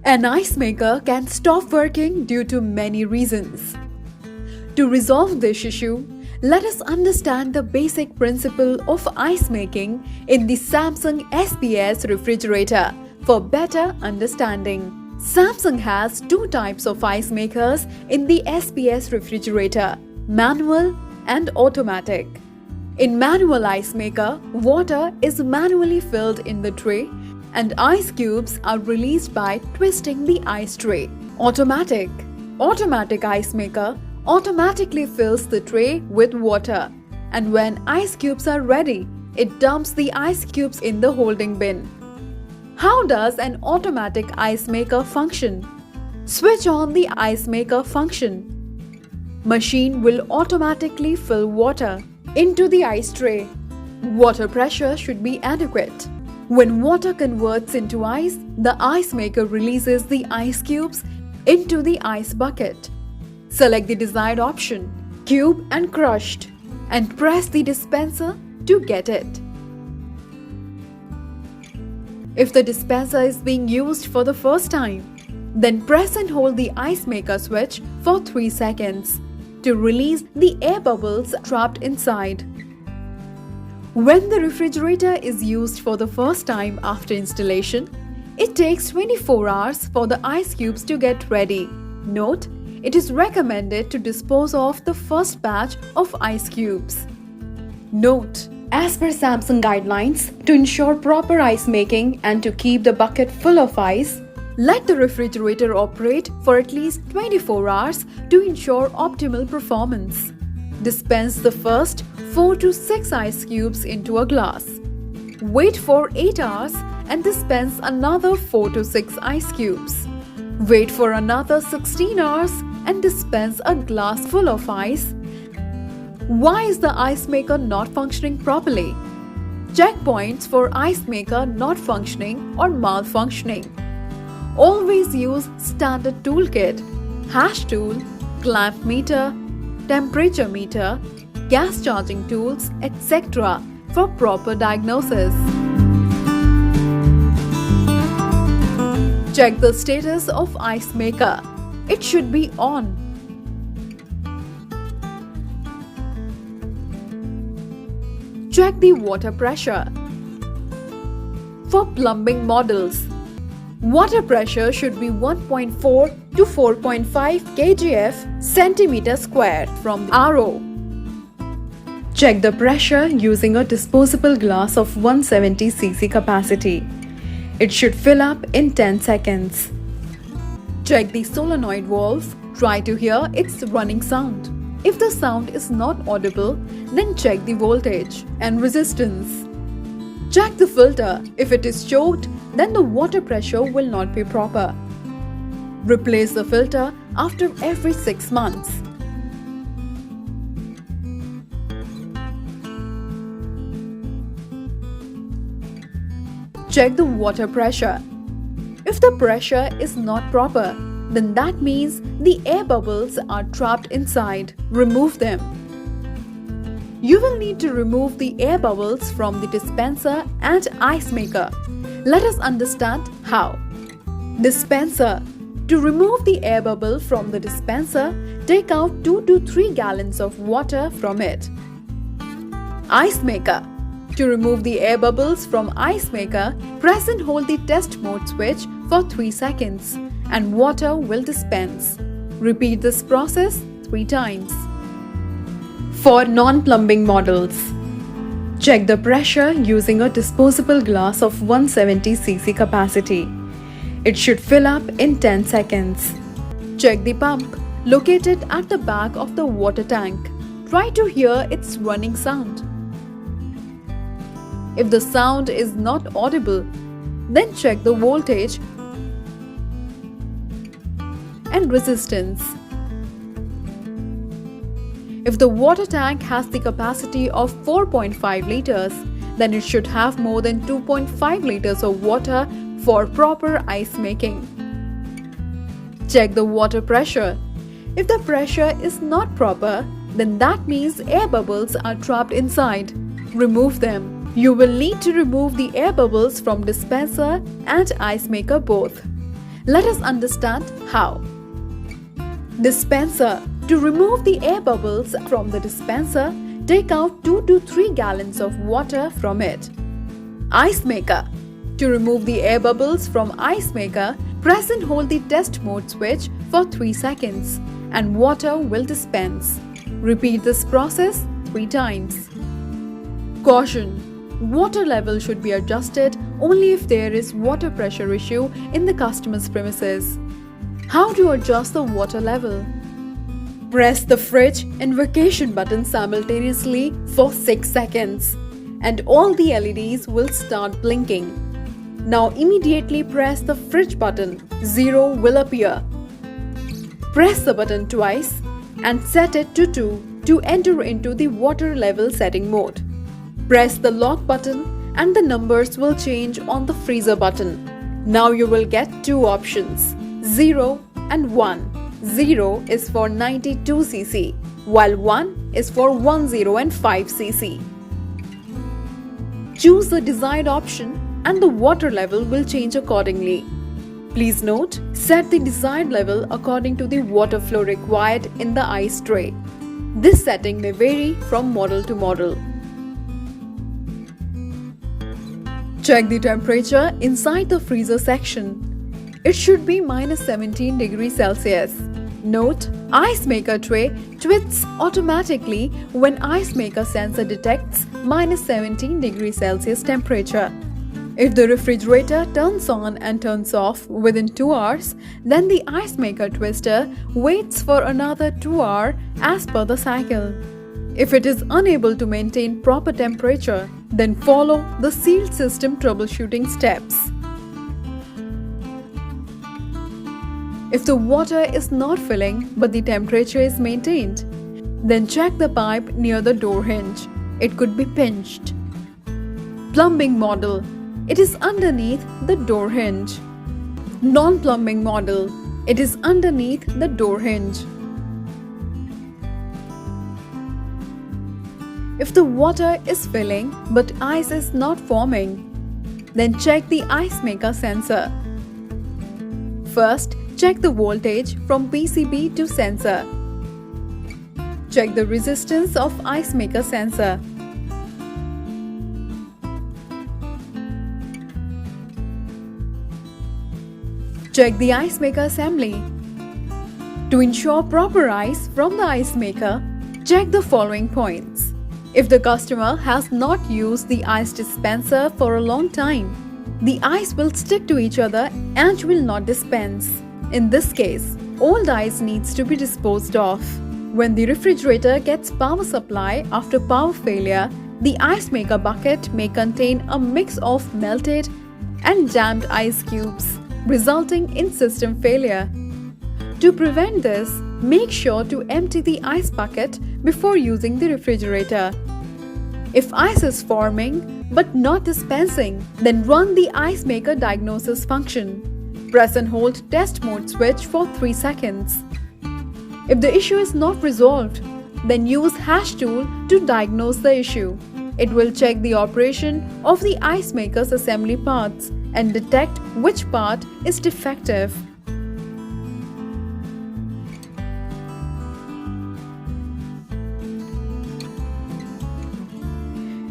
An ice maker can stop working due to many reasons. To resolve this issue, let us understand the basic principle of ice making in the Samsung SPS refrigerator for better understanding. Samsung has two types of ice makers in the SPS refrigerator: manual and automatic. In manual ice maker, water is manually filled in the tray and ice cubes are released by twisting the ice tray. Automatic ice maker automatically fills the tray with water, and when ice cubes are ready, it dumps the ice cubes in the holding bin. How does an automatic ice maker function? Switch on the ice maker function. Machine will automatically fill water into the ice tray. Water pressure should be adequate. When water converts into ice, the ice maker releases the ice cubes into the ice bucket. Select the desired option, cube and crushed, and press the dispenser to get it. If the dispenser is being used for the first time, then press and hold the ice maker switch for 3 seconds to release the air bubbles trapped inside. When the refrigerator is used for the first time after installation, it takes 24 hours for the ice cubes to get ready. Note, it is recommended to dispose of the first batch of ice cubes. Note, as per Samsung guidelines, to ensure proper ice making and to keep the bucket full of ice, let the refrigerator operate for at least 24 hours to ensure optimal performance. Dispense the first 4 to 6 ice cubes into a glass. Wait for 8 hours and dispense another 4 to 6 ice cubes. Wait for another 16 hours and dispense a glass full of ice. Why is the ice maker not functioning properly? Check points for ice maker not functioning or malfunctioning. Always use standard toolkit, hash tool, clamp meter, temperature meter, gas charging tools, etc. for proper diagnosis. Check the status of ice maker. It should be on. Check the water pressure. For plumbing models, water pressure should be 1.4 to 4.5 kgf centimeter square from the RO. Check the pressure using a disposable glass of 170 cc capacity. It should fill up in 10 seconds. Check the solenoid valve. Try to hear its running sound. If the sound is not audible, then check the voltage and resistance. Check the filter. If it is choked, then the water pressure will not be proper. Replace the filter after every 6 months. Check the water pressure. If the pressure is not proper, then that means the air bubbles are trapped inside. Remove them. You will need to remove the air bubbles from the dispenser and ice maker. Let us understand how. Dispenser. To remove the air bubble from the dispenser, take out 2 to 3 gallons of water from it. Ice maker. To remove the air bubbles from ice maker, press and hold the test mode switch for 3 seconds and water will dispense. Repeat this process 3 times. For non-plumbing models, check the pressure using a disposable glass of 170 cc capacity. It should fill up in 10 seconds. Check the pump located at the back of the water tank. Try to hear its running sound. If the sound is not audible, then check the voltage and resistance. If the water tank has the capacity of 4.5 liters, then it should have more than 2.5 liters of water for proper ice making. Check the water pressure. If the pressure is not proper, then that means air bubbles are trapped inside. Remove them. You will need to remove the air bubbles from dispenser and ice maker both. Let us understand how. Dispenser. To remove the air bubbles from the dispenser, take out 2 to 3 gallons of water from it. Ice maker. To remove the air bubbles from ice maker, press and hold the test mode switch for 3 seconds and water will dispense. Repeat this process 3 times. Caution. Water level should be adjusted only if there is water pressure issue in the customer's premises. How to adjust the water level? Press the fridge and vacation button simultaneously for 6 seconds and all the LEDs will start blinking. Now immediately press the fridge button. 0 will appear. Press the button twice and set it to 2 to enter into the water level setting mode. Press the lock button and the numbers will change on the freezer button. Now you will get 2 options, 0 and 1. 0 is for 92 cc, while 1 is for 105 cc. Choose the desired option and the water level will change accordingly. Please note, set the desired level according to the water flow required in the ice tray. This setting may vary from model to model. Check the temperature inside the freezer section. It should be -17 degrees Celsius. Note, ice maker tray twists automatically when ice maker sensor detects -17 degrees Celsius temperature. If the refrigerator turns on and turns off within 2 hours, then the ice maker twister waits for another 2 hours as per the cycle. If it is unable to maintain proper temperature, then follow the sealed system troubleshooting steps. If the water is not filling but the temperature is maintained, then check the pipe near the door hinge. It could be pinched. Plumbing model. It is underneath the door hinge. Non-plumbing model. It is underneath the door hinge. If the water is filling but ice is not forming, then check the ice maker sensor. First, check the voltage from PCB to sensor. Check the resistance of ice maker sensor. Check the ice maker assembly. To ensure proper ice from the ice maker, check the following points. If the customer has not used the ice dispenser for a long time, the ice will stick to each other and will not dispense. In this case, old ice needs to be disposed of. When the refrigerator gets power supply after power failure, the ice maker bucket may contain a mix of melted and jammed ice cubes, resulting in system failure. To prevent this, make sure to empty the ice bucket before using the refrigerator. If ice is forming but not dispensing, then run the ice maker diagnosis function. Press and hold test mode switch for 3 seconds. If the issue is not resolved, then use hash tool to diagnose the issue. It will check the operation of the ice maker's assembly parts and detect which part is defective.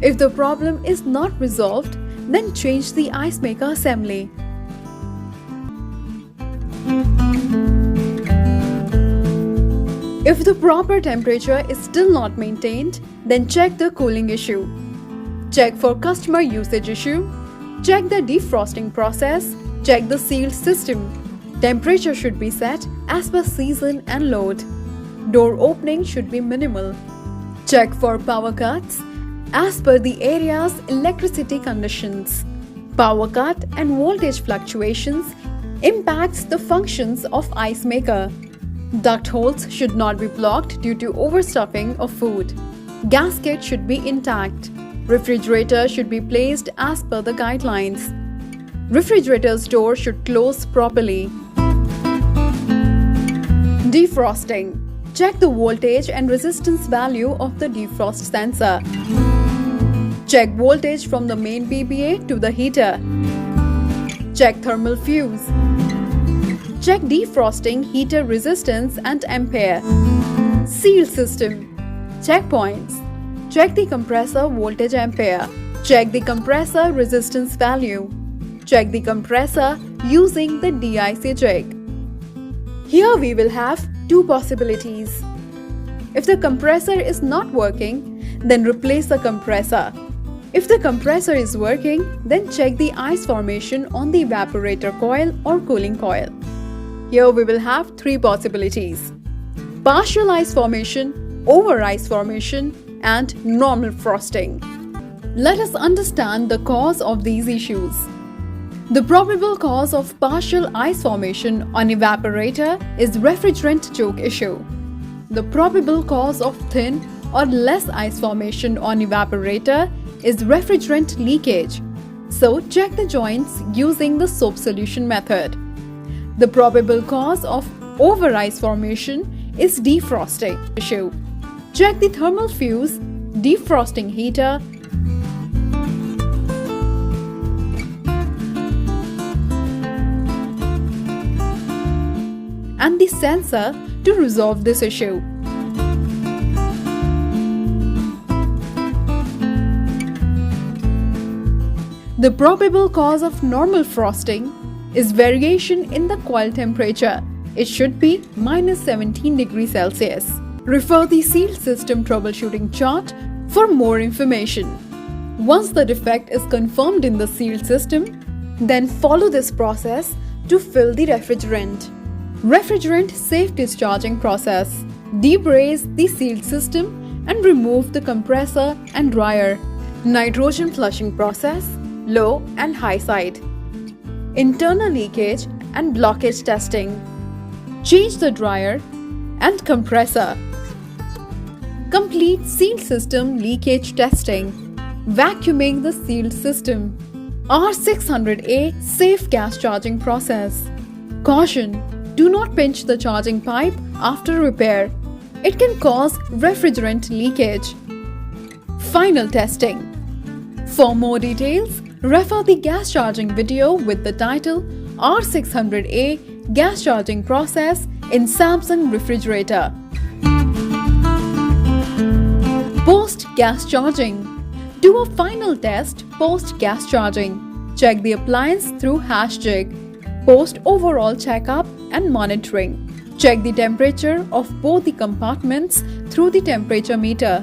If the problem is not resolved, then change the ice maker assembly. If the proper temperature is still not maintained, then check the cooling issue. Check for customer usage issue. Check the defrosting process. Check the sealed system. Temperature should be set as per season and load. Door opening should be minimal. Check for power cuts as per the area's electricity conditions. Power cut and voltage fluctuations impacts the functions of ice maker. Duct holes should not be blocked due to overstuffing of food. Gasket should be intact. Refrigerator should be placed as per the guidelines. Refrigerator's door should close properly. Defrosting. Check the voltage and resistance value of the defrost sensor. Check voltage from the main PBA to the heater. Check thermal fuse. Check defrosting heater resistance and ampere. Seal system. Checkpoints. Check the compressor voltage ampere. Check the compressor resistance value. Check the compressor using the DIC check. Here we will have two possibilities. If the compressor is not working, then replace the compressor. If the compressor is working, then check the ice formation on the evaporator coil or cooling coil. Here we will have three possibilities: partial ice formation, over ice formation, and normal frosting. Let us understand the cause of these issues. The probable cause of partial ice formation on evaporator is refrigerant choke issue. The probable cause of thin or less ice formation on evaporator is refrigerant leakage. So check the joints using the soap solution method. The probable cause of over ice formation is defrosting issue. Check the thermal fuse, defrosting heater, and the sensor to resolve this issue. The probable cause of normal frosting is variation in the coil temperature. It should be -17 degrees Celsius. Refer the seal system troubleshooting chart for more information. Once the defect is confirmed in the seal system, then follow this process to fill the refrigerant. Refrigerant safe discharging process. Debraze the seal system and remove the compressor and dryer. Nitrogen flushing process, low and high side. Internal leakage and blockage testing. Change the dryer and compressor. Complete seal system leakage testing. Vacuuming the sealed system. R600A safe gas charging process. Caution: do not pinch the charging pipe after repair. It can cause refrigerant leakage. Final testing. For more details, refer the gas charging video with the title R600A Gas Charging Process in Samsung Refrigerator. Post gas charging. Do a final test post gas charging. Check the appliance through #jig. Post overall checkup and monitoring. Check the temperature of both the compartments through the temperature meter.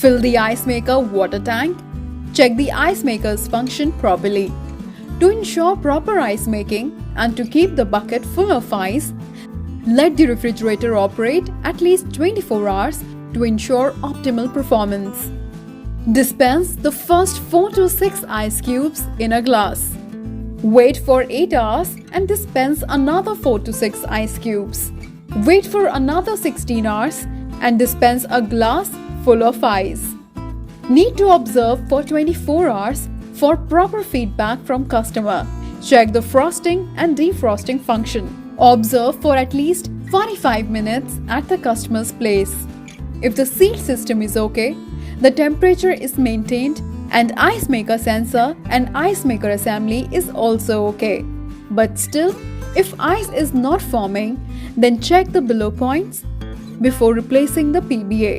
Fill the ice maker water tank. Check the ice maker's function properly. To ensure proper ice making and to keep the bucket full of ice, let the refrigerator operate at least 24 hours to ensure optimal performance. Dispense the first 4 to 6 ice cubes in a glass. Wait for 8 hours and dispense another 4 to 6 ice cubes. Wait for another 16 hours and dispense a glass full of ice. Need to observe for 24 hours for proper feedback from customer. Check the frosting and defrosting function. Observe for at least 45 minutes at the customer's place. If the seal system is okay, the temperature is maintained, and ice maker sensor and ice maker assembly is also okay. But still, if ice is not forming, then check the below points before replacing the PBA.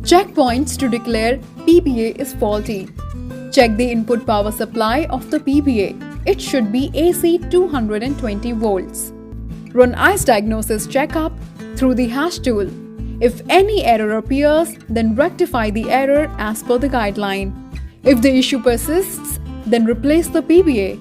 Check points to declare PBA is faulty. Check the input power supply of the PBA. It should be AC 220 volts. Run ice diagnosis checkup through the #tool. If any error appears, then rectify the error as per the guideline. If the issue persists, then replace the PBA.